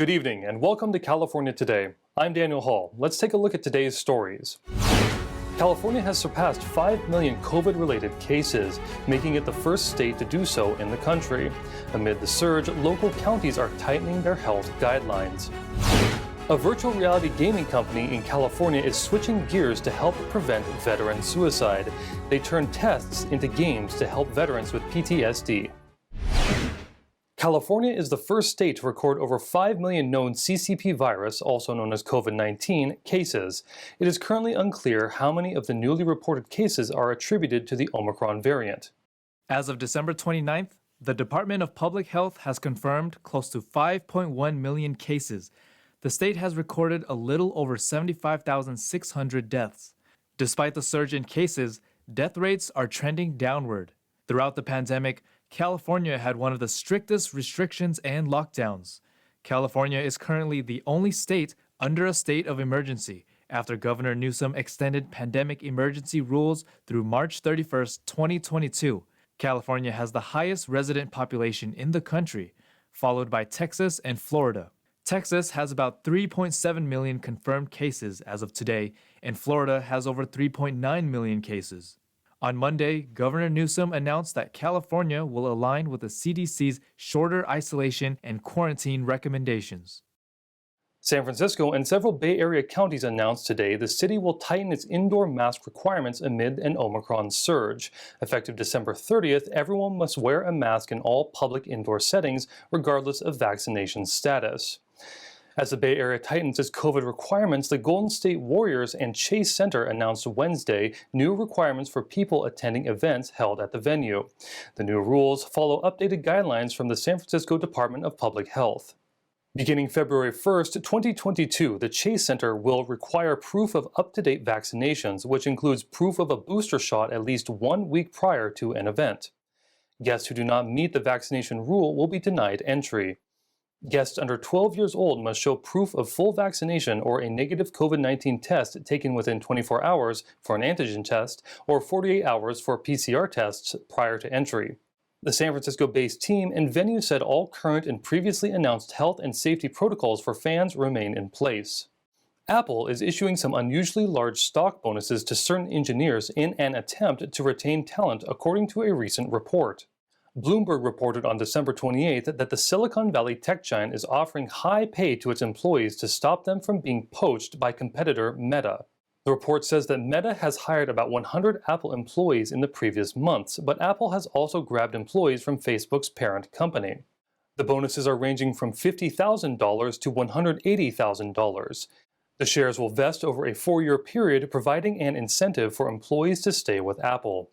Good evening and welcome to California Today. I'm Daniel Hall. Let's take a look at today's stories. California has surpassed 5 million COVID-related cases, making it the first state to do so in the country. Amid the surge, local counties are tightening their health guidelines. A virtual reality gaming company in California is switching gears to help prevent veteran suicide. They turn tests into games to help veterans with PTSD. California is the first state to record over 5 million known CCP virus, also known as COVID-19, cases. It is currently unclear how many of the newly reported cases are attributed to the Omicron variant. As of December 29th, the Department of Public Health has confirmed close to 5.1 million cases. The state has recorded a little over 75,600 deaths. Despite the surge in cases, death rates are trending downward. Throughout the pandemic, California had one of the strictest restrictions and lockdowns. California is currently the only state under a state of emergency after Governor Newsom extended pandemic emergency rules through March 31st, 2022. California has the highest resident population in the country, followed by Texas and Florida. Texas has about 3.7 million confirmed cases as of today, and Florida has over 3.9 million cases. On Monday, Governor Newsom announced that California will align with the CDC's shorter isolation and quarantine recommendations. San Francisco and several Bay Area counties announced today the city will tighten its indoor mask requirements amid an Omicron surge. Effective December 30th, everyone must wear a mask in all public indoor settings, regardless of vaccination status. As the Bay Area tightens its COVID requirements, the Golden State Warriors and Chase Center announced Wednesday new requirements for people attending events held at the venue. The new rules follow updated guidelines from the San Francisco Department of Public Health. Beginning February 1st, 2022, the Chase Center will require proof of up-to-date vaccinations, which includes proof of a booster shot at least 1 week prior to an event. Guests who do not meet the vaccination rule will be denied entry. Guests under 12 years old must show proof of full vaccination or a negative COVID-19 test taken within 24 hours for an antigen test or 48 hours for PCR tests prior to entry. The San Francisco-based team and venue said all current and previously announced health and safety protocols for fans remain in place. Apple is issuing some unusually large stock bonuses to certain engineers in an attempt to retain talent, according to a recent report. Bloomberg reported on December 28th that the Silicon Valley tech giant is offering high pay to its employees to stop them from being poached by competitor Meta. The report says that Meta has hired about 100 Apple employees in the previous months, but Apple has also grabbed employees from Facebook's parent company. The bonuses are ranging from $50,000 to $180,000. The shares will vest over a 4-year period, providing an incentive for employees to stay with Apple.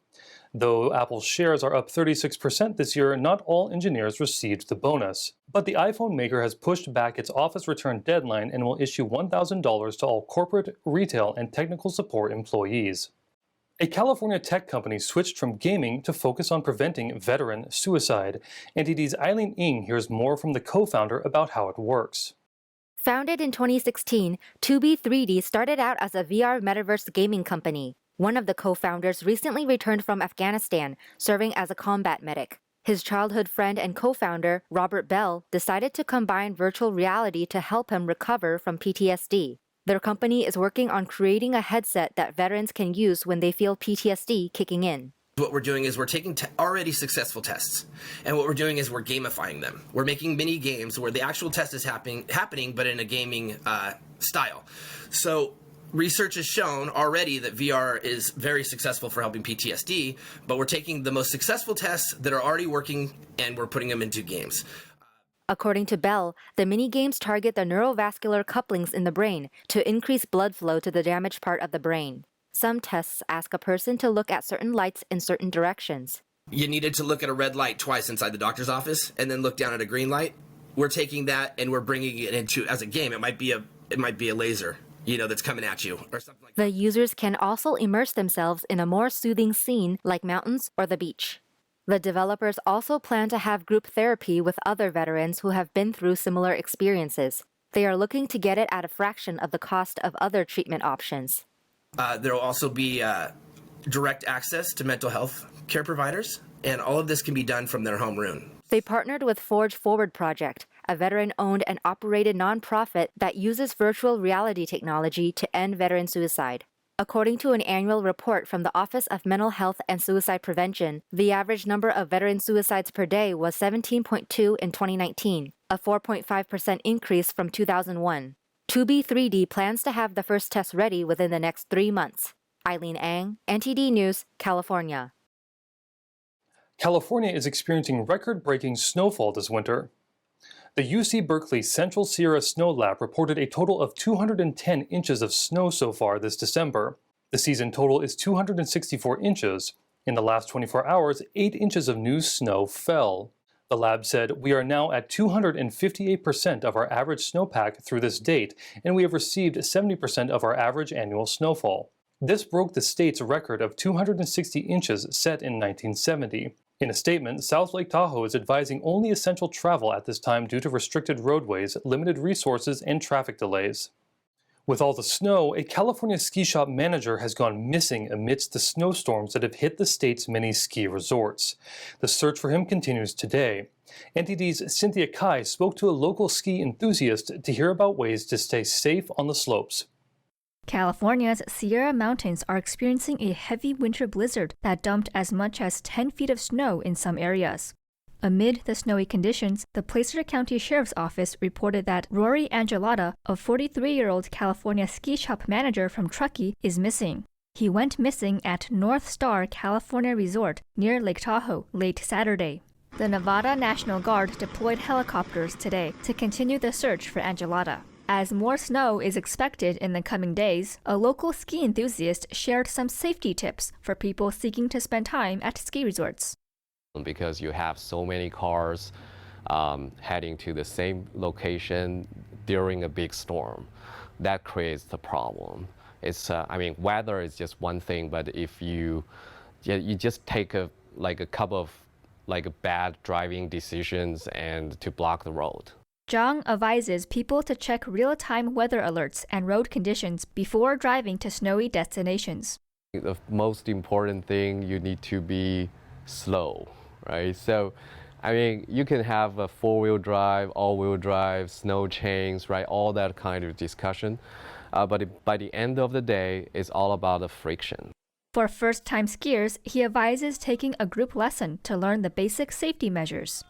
Though Apple's shares are up 36% this year, not all engineers received the bonus. But the iPhone maker has pushed back its office return deadline and will issue $1,000 to all corporate, retail, and technical support employees. A California tech company switched from gaming to focus on preventing veteran suicide. NTD's Eileen Ng hears more from the co-founder about how it works. Founded in 2016, 2B3D started out as a VR metaverse gaming company. One of the co-founders recently returned from Afghanistan, serving as a combat medic. His childhood friend and co-founder, Robert Bell, decided to combine virtual reality to help him recover from PTSD. Their company is working on creating a headset that veterans can use when they feel PTSD kicking in. What we're doing is we're taking already successful tests, and what we're doing is we're gamifying them. We're making mini games where the actual test is happening but in a gaming style. So research has shown already that VR is very successful for helping PTSD, but we're taking the most successful tests that are already working and we're putting them into games. According to Bell, the mini-games target the neurovascular couplings in the brain to increase blood flow to the damaged part of the brain. Some tests ask a person to look at certain lights in certain directions. You needed to look at a red light twice inside the doctor's office and then look down at a green light. We're taking that and we're bringing it into as a game. It might be a laser, that's coming at you or something like that. The users can also immerse themselves in a more soothing scene like mountains or the beach. The developers also plan to have group therapy with other veterans who have been through similar experiences. They are looking to get it at a fraction of the cost of other treatment options. There will also be direct access to mental health care providers, and all of this can be done from their home room. They partnered with Forge Forward Project, a veteran-owned and operated nonprofit that uses virtual reality technology to end veteran suicide. According to an annual report from the Office of Mental Health and Suicide Prevention, the average number of veteran suicides per day was 17.2 in 2019, a 4.5% increase from 2001. 2B3D plans to have the first test ready within the next 3 months. Eileen Ang, NTD News, California. California is experiencing record-breaking snowfall this winter. The UC Berkeley Central Sierra Snow Lab reported a total of 210 inches of snow so far this December. The season total is 264 inches. In the last 24 hours, 8 inches of new snow fell. The lab said, "We are now at 258% of our average snowpack through this date, and we have received 70% of our average annual snowfall." This broke the state's record of 260 inches set in 1970. In a statement, South Lake Tahoe is advising only essential travel at this time due to restricted roadways, limited resources, and traffic delays. With all the snow, a California ski shop manager has gone missing amidst the snowstorms that have hit the state's many ski resorts. The search for him continues today. NTD's Cynthia Kai spoke to a local ski enthusiast to hear about ways to stay safe on the slopes. California's Sierra Mountains are experiencing a heavy winter blizzard that dumped as much as 10 feet of snow in some areas. Amid the snowy conditions, the Placer County Sheriff's Office reported that Rory Angelata, a 43-year-old California ski shop manager from Truckee, is missing. He went missing at North Star California Resort near Lake Tahoe late Saturday. The Nevada National Guard deployed helicopters today to continue the search for Angelata. As more snow is expected in the coming days, a local ski enthusiast shared some safety tips for people seeking to spend time at ski resorts. Because you have so many cars heading to the same location during a big storm, that creates the problem. Weather is just one thing, but if you just take a couple of bad driving decisions and to block the road. Zhang advises people to check real-time weather alerts and road conditions before driving to snowy destinations. The most important thing, you need to be slow, right? So, you can have a four-wheel drive, all-wheel drive, snow chains, right? All that kind of discussion. But by the end of the day, it's all about the friction. For first-time skiers, he advises taking a group lesson to learn the basic safety measures.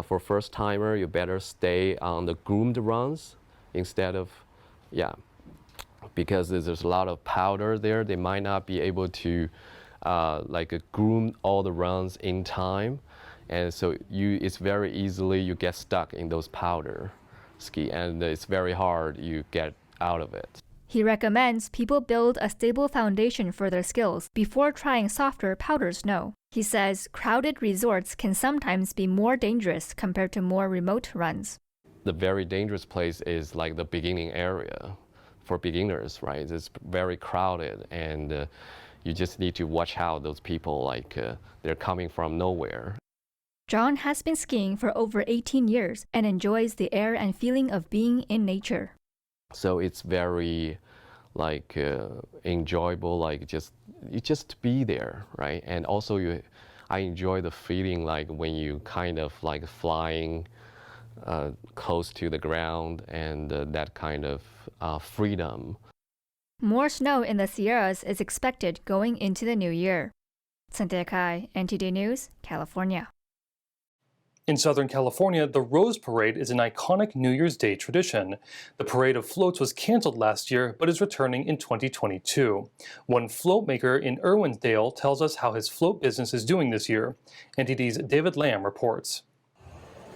For first-timer, you better stay on the groomed runs instead of, because there's a lot of powder there. They might not be able to groom all the runs in time. And so it's very easily you get stuck in those powder ski, and it's very hard you get out of it. He recommends people build a stable foundation for their skills before trying softer powder snow. He says crowded resorts can sometimes be more dangerous compared to more remote runs. The very dangerous place is like the beginning area for beginners, right? It's very crowded, and you just need to watch out those people they're coming from nowhere. John has been skiing for over 18 years and enjoys the air and feeling of being in nature. So it's very enjoyable, just be there, right? And also I enjoy the feeling when you kind of flying close to the ground, and that kind of freedom. More snow in the Sierras is expected going into the new year. Cynthia Kai, NTD News, California. In Southern California, the Rose Parade is an iconic New Year's Day tradition. The parade of floats was canceled last year, but is returning in 2022. One float maker in Irwindale tells us how his float business is doing this year. NTD's David Lamb reports.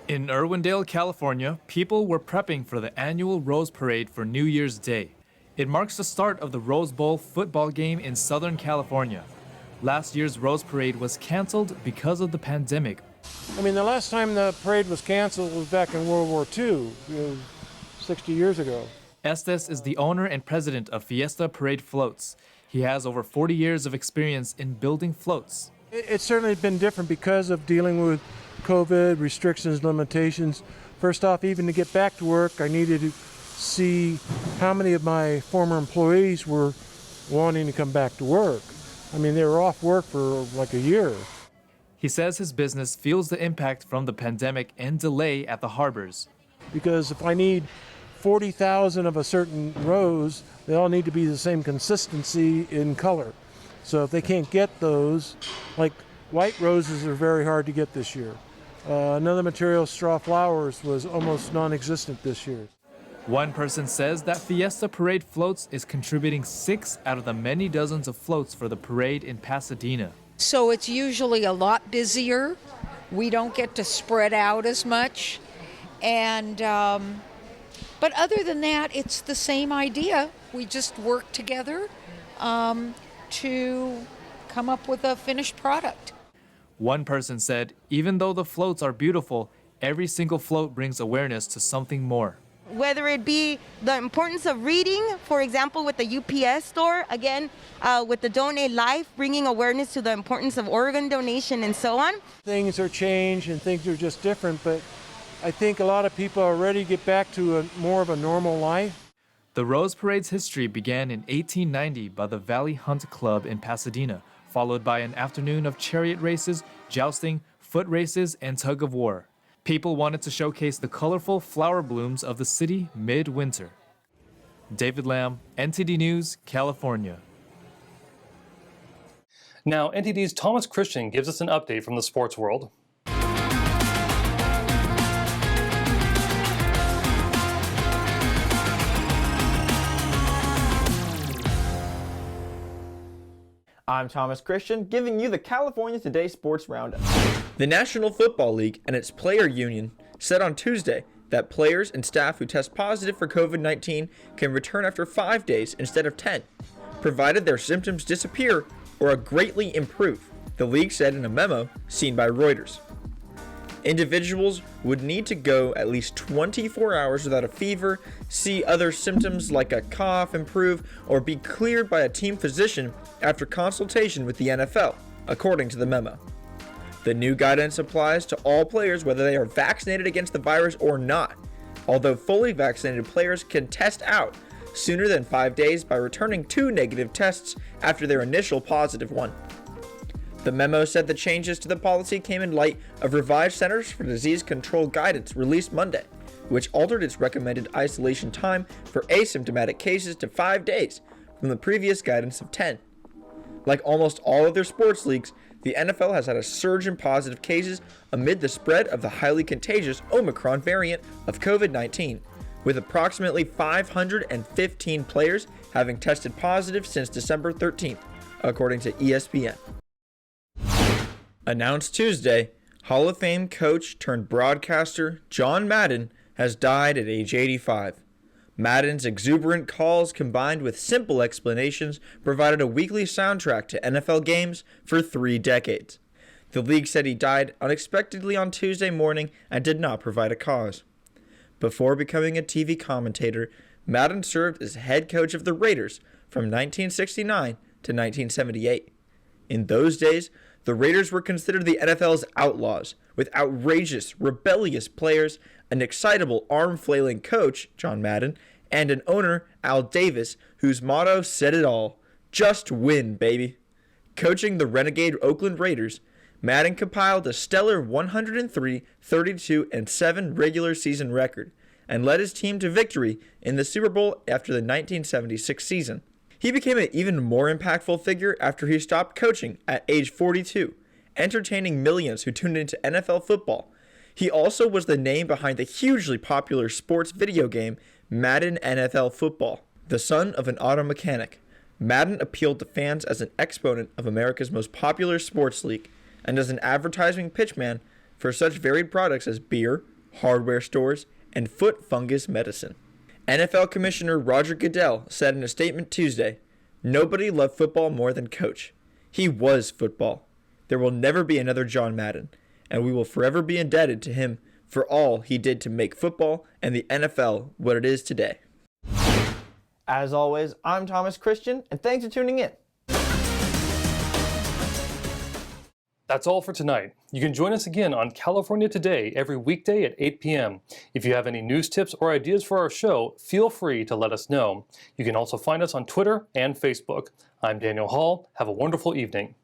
In Irwindale, California, people were prepping for the annual Rose Parade for New Year's Day. It marks the start of the Rose Bowl football game in Southern California. Last year's Rose Parade was canceled because of the pandemic. The last time the parade was canceled was back in World War II, 60 years ago. Estes is the owner and president of Fiesta Parade Floats. He has over 40 years of experience in building floats. It's certainly been different because of dealing with COVID, restrictions, limitations. First off, even to get back to work, I needed to see how many of my former employees were wanting to come back to work. They were off work for a year. He says his business feels the impact from the pandemic and delay at the harbors. because if I need 40,000 of a certain rose, they all need to be the same consistency in color. So if they can't get those, like white roses are very hard to get this year. Another material, straw flowers, was almost non-existent this year. One person says that Fiesta Parade Floats is contributing 6 out of the many dozens of floats for the parade in Pasadena. So it's usually a lot busier. We don't get to spread out as much. And but other than that, it's the same idea. We just work together to come up with a finished product. One person said, even though the floats are beautiful, every single float brings awareness to something more. Whether it be the importance of reading, for example, with the UPS store, again, with the Donate Life, bringing awareness to the importance of organ donation and so on. Things are changed and things are just different, but I think a lot of people are ready to get back to more of a normal life. The Rose Parade's history began in 1890 by the Valley Hunt Club in Pasadena, followed by an afternoon of chariot races, jousting, foot races, and tug of war. People wanted to showcase the colorful flower blooms of the city midwinter. David Lamb, NTD News, California. Now, NTD's Thomas Christian gives us an update from the sports world. I'm Thomas Christian, giving you the California Today Sports Roundup. The National Football League and its player union said on Tuesday that players and staff who test positive for COVID-19 can return after 5 days instead of 10, provided their symptoms disappear or greatly improve, the league said in a memo seen by Reuters. Individuals would need to go at least 24 hours without a fever, see other symptoms like a cough improve, or be cleared by a team physician after consultation with the NFL, according to the memo. The new guidance applies to all players whether they are vaccinated against the virus or not, although fully vaccinated players can test out sooner than 5 days by returning 2 negative tests after their initial positive one. The memo said the changes to the policy came in light of revised Centers for Disease Control guidance released Monday, which altered its recommended isolation time for asymptomatic cases to 5 days from the previous guidance of 10. Like almost all other sports leagues, the NFL has had a surge in positive cases amid the spread of the highly contagious Omicron variant of COVID-19, with approximately 515 players having tested positive since December 13th, according to ESPN. Announced Tuesday, Hall of Fame coach turned broadcaster John Madden has died at age 85. Madden's exuberant calls combined with simple explanations provided a weekly soundtrack to NFL games for 3 decades. The league said he died unexpectedly on Tuesday morning and did not provide a cause. Before becoming a TV commentator, Madden served as head coach of the Raiders from 1969 to 1978. In those days, the Raiders were considered the NFL's outlaws, with outrageous, rebellious players, an excitable, arm-flailing coach, John Madden, and an owner, Al Davis, whose motto said it all: just win, baby. Coaching the renegade Oakland Raiders, Madden compiled a stellar 103, 32, and 7 regular season record, and led his team to victory in the Super Bowl after the 1976 season. He became an even more impactful figure after he stopped coaching at age 42, entertaining millions who tuned into NFL football. He also was the name behind the hugely popular sports video game Madden NFL Football. The son of an auto mechanic, Madden appealed to fans as an exponent of America's most popular sports league and as an advertising pitchman for such varied products as beer, hardware stores, and foot fungus medicine. NFL Commissioner Roger Goodell said in a statement Tuesday, "Nobody loved football more than Coach. He was football. There will never be another John Madden, and we will forever be indebted to him for all he did to make football and the NFL what it is today." As always, I'm Thomas Christian, and thanks for tuning in. That's all for tonight. You can join us again on California Today every weekday at 8 p.m. If you have any news tips or ideas for our show, feel free to let us know. You can also find us on Twitter and Facebook. I'm Daniel Hall. Have a wonderful evening.